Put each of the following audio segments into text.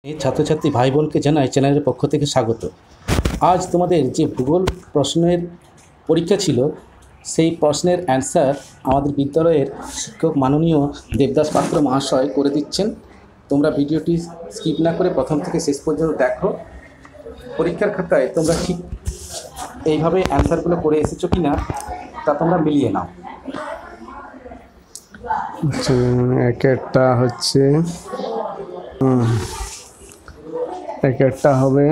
এই ছাত্রছাত্রী ভাই বোনকে জানাই চ্যানেলের পক্ষ থেকে স্বাগত। আজ তোমাদের যে ভূগোল প্রশ্নের পরীক্ষা ছিল, সেই প্রশ্নের অ্যান্সার আমাদের বিদ্যালয়ের শিক্ষক মাননীয় দেবদাস পাত্র মহাশয় করে দিচ্ছেন। তোমরা ভিডিওটি স্কিপ না করে প্রথম থেকে শেষ পর্যন্ত দেখো। পরীক্ষার খাতায় তোমরা ঠিক এইভাবে অ্যান্সারগুলো করে এসেছো কি না তা তোমরা মিলিয়ে নাও। এক একটা হবে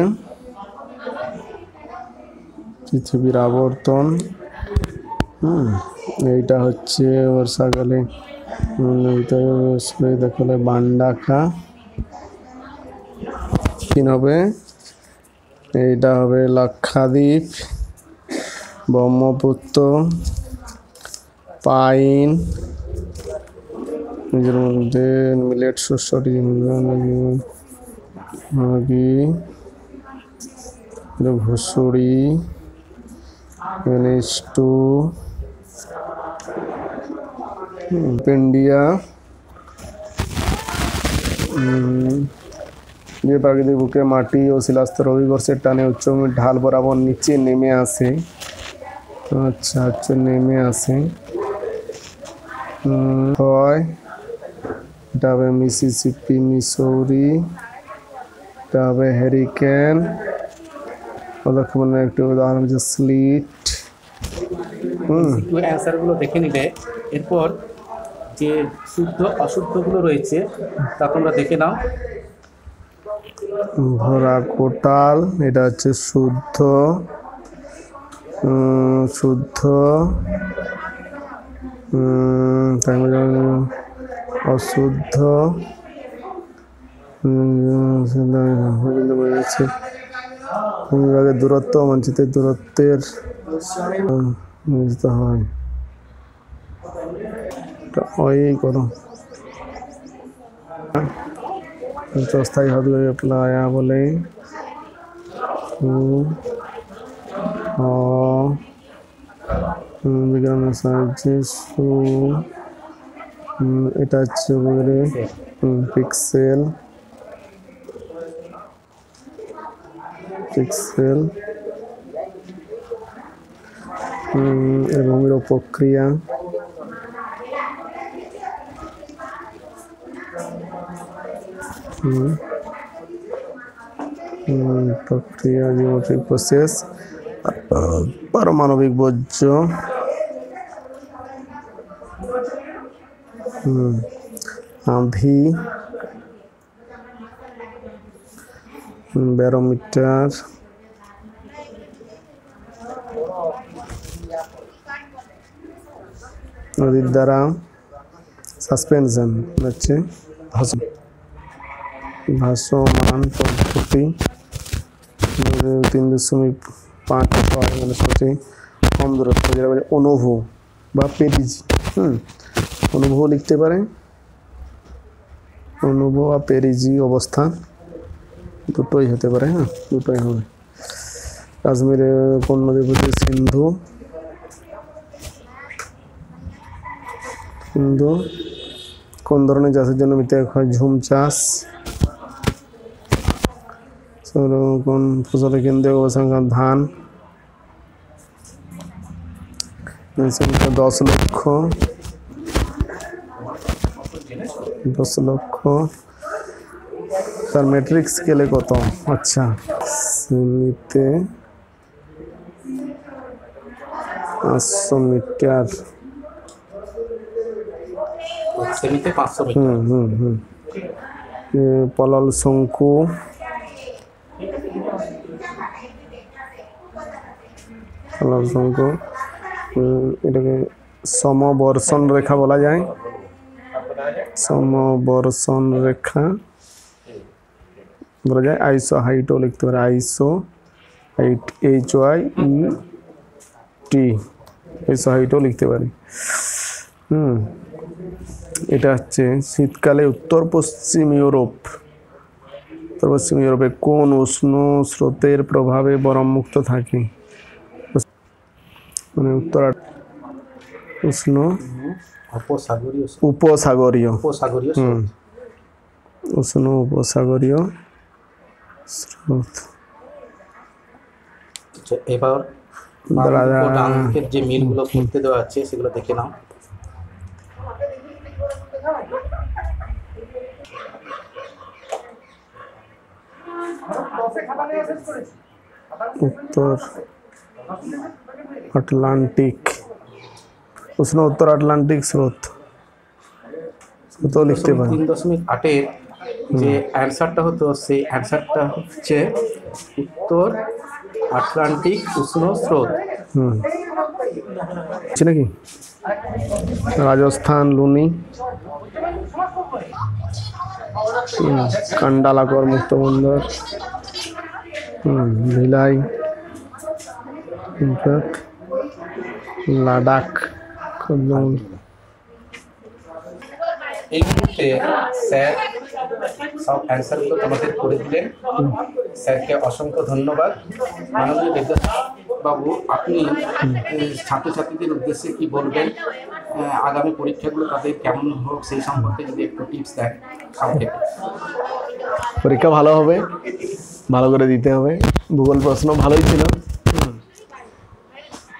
পৃথিবীর আবর্তন। এইটা হচ্ছে বর্ষাকালে দেখালে বান্ডাকা। 3 হবে, এইটা হবে লাক্ষাদ্বীপ, ব্রহ্মপুত্র, পাইন, নিজের মধ্যে মিলেট শস্যটি ঘুষুরি, পেন্ডিয়া। যে প্রাকৃতিক বুকে মাটি ও শিলাস্তর অভিবর্ষের টানে উচ্চভূমির ঢাল বরাবর নিচে নেমে আসে। নেমে আসে হয়। এটা হবে মিসিসিপি, মিসৌরি। এটা হবে হ্যারিকেন। একটি উদাহরণ হচ্ছে স্লিট। অ্যান্সারগুলো দেখে নিলে এরপর যে শুদ্ধ অশুদ্ধগুলো রয়েছে তা তোমরা দেখে নাও। ভরা কোটাল, এটা হচ্ছে শুদ্ধ। অশুদ্ধ। দূরত্ব মানচিত্রের দূরত্বের হয়। করো স্থায়ী হবে প্লায়া বলে। বিজ্ঞানের সাহায্যে এটা হচ্ছে পিক্সেল। এবং প্রক্রিয়া। Geometric process. পারমাণবিক বর্জ্য। আঁধি, ব্যারোমিটার। নদীর দ্বারা সাসপেনশন হচ্ছে ভাসমান পদ্ধতি। 3.5 কম দূরত্ব, যেটা বলে অনুভব বা পেরিজি। অনুভব লিখতে পারে, অনুভব বা পেরিজি অবস্থান দুটোই হতে পারে। দুটোই হবে। কাশ্মীরে কোন নদী বলছে? সিন্ধু। কোন ধরনের চাষের জন্য মৃত্তিকা হয়? ঝুম চাষ। কোন ফসলের কেন্দ্রীয় অবস্থান? ধান। 10 লক্ষ। তার মেট্রিক স্কেলে কত? সেমিতে 500 মিটার। পলল শঙ্কু। এটাকে সমবর্ষণ রেখা বলা যায়। সমবর্ষণ রেখা বলা যায়। আইসো হাইটও লিখতে পারে। আইসো হাইট, HYET, আইসো হাইটও লিখতে পারি। এটা হচ্ছে শীতকালে উত্তর পশ্চিম ইউরোপে কোন উষ্ণ স্রোতের প্রভাবে বরফ মুক্ত থাকে? মানে উত্তর উষ্ণ উপসাগরীয়। উষ্ণ উপসাগরীয় স্রোত। আচ্ছা, এবার দাঁড়া, দাঁড়া। ডান দিকের যে মিলগুলো করতে দেওয়া আছে সেগুলো দেখে নাও। উত্তর আটলান্টিক, উষ্ণ উত্তর আটলান্টিক স্রোত, তো লিখতে পারি। 3.8-এর যে অ্যান্সারটা হতো সেই অ্যান্সারটা হচ্ছে উত্তর আটলান্টিক উষ্ণ স্রোত। আছে নাকি? রাজস্থান লুনি, কান্ডালাকর মুক্ত বন্দর, ভিলাই, লাদাখ। এই মুহূর্তে স্যার সব অ্যান্সারগুলো তোমাদের করে দিলেন। স্যারকে অসংখ্য ধন্যবাদ। মাননীয় বিদ্যাবাবু, আপনি ছাত্রছাত্রীদের উদ্দেশ্যে কি বলবেন? আগামী পরীক্ষাগুলো তাদের কেমন হোক সেই সম্পর্কে যদি একটু টিপস দেন আমাকে। পরীক্ষা ভালো হবে, ভালো করে দিতে হবে। ভূগোল প্রশ্ন ভালোই ছিল,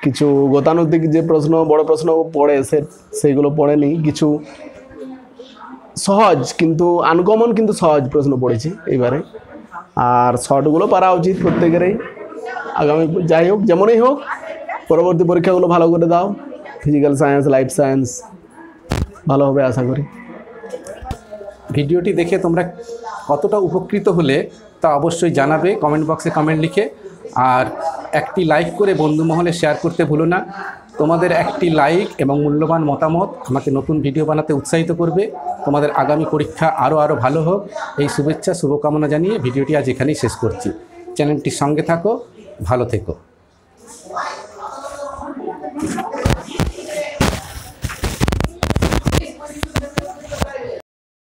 কিছু গতানুগতিক যে প্রশ্ন বড় প্রশ্ন পড়ে সেইগুলো পড়েনি, কিছু সহজ কিন্তু আনকমন কিন্তু সহজ প্রশ্ন পড়েছে এইবারে। আর শর্টগুলো পারা উচিত প্রত্যেকেরই। আগামী যাই হোক যেমনই হোক পরবর্তী পরীক্ষাগুলো ভালো করে দাও। ফিজিক্যাল সায়েন্স, লাইফ সায়েন্স ভালো হবে আশা করি। ভিডিওটি দেখে তোমরা কতটা উপকৃত হলে তা অবশ্যই জানাবে কমেন্ট বক্সে কমেন্ট লিখে। আর একটি লাইক করে বন্ধু মহলে শেয়ার করতে ভুলো না। তোমাদের একটি লাইক এবং মূল্যবান মতামত আমাকে নতুন ভিডিও বানাতে উৎসাহিত করবে। তোমাদের আগামী পরীক্ষা আরও ভালো হোক এই শুভেচ্ছা শুভকামনা জানিয়ে ভিডিওটি আজ এখানেই শেষ করছি। চ্যানেলটির সঙ্গে থাকো, ভালো থেকো।